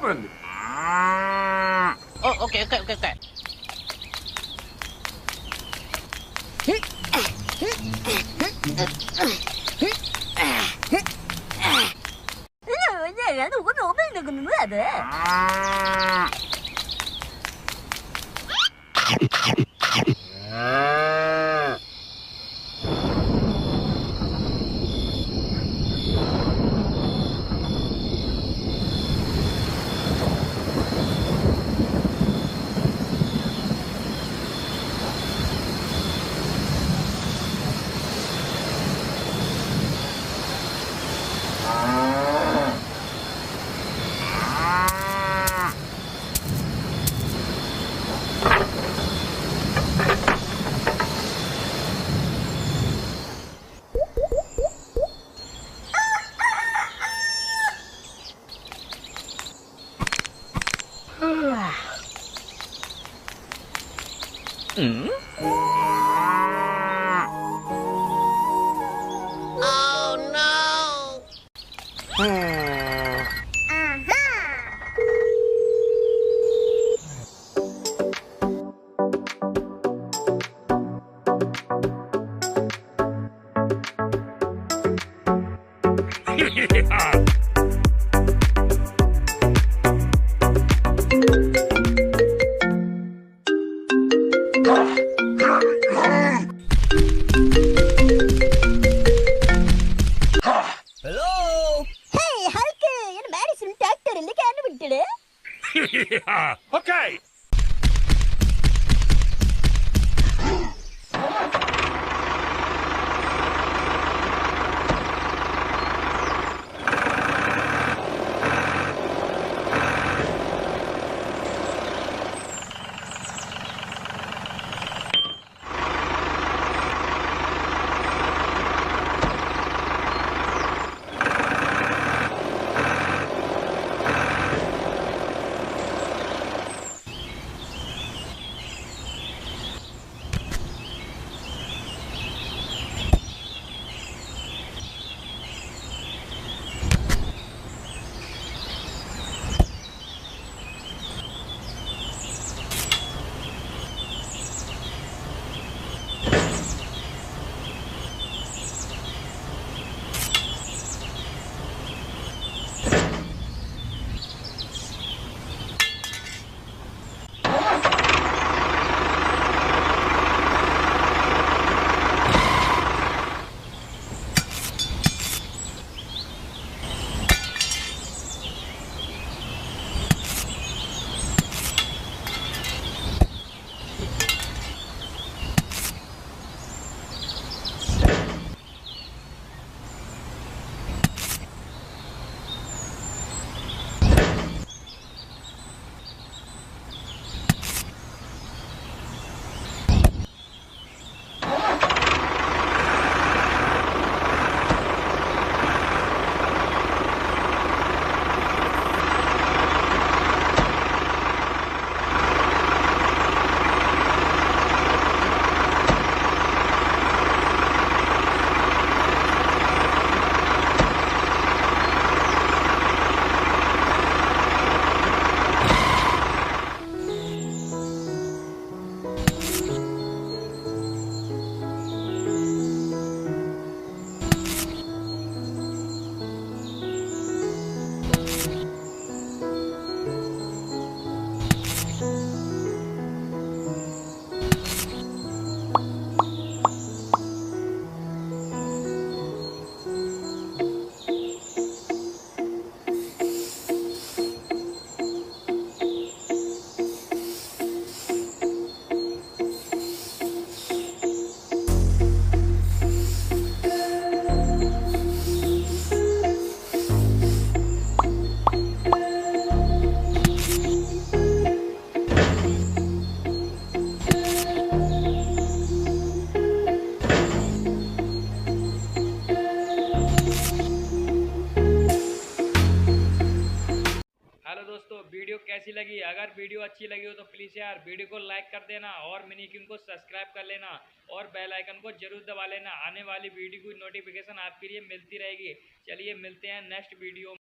opened. Oh, okay. Oh no! Hello? Hey, Hulk, என்ன Madison doctor இல்ல கேன்னு விட்டுடு. Okay. Video कैसी लगी। अगर वीडियो अच्छी लगी हो तो प्लीज़ यार वीडियो को लाइक कर देना और मिनी किंग को सब्सक्राइब कर लेना और बेल आइकन को जरूर दबा लेना। आने वाली वीडियो की नोटिफिकेशन आपके लिए मिलती रहेगी। चलिए मिलते हैं नेक्स्ट वीडियो में।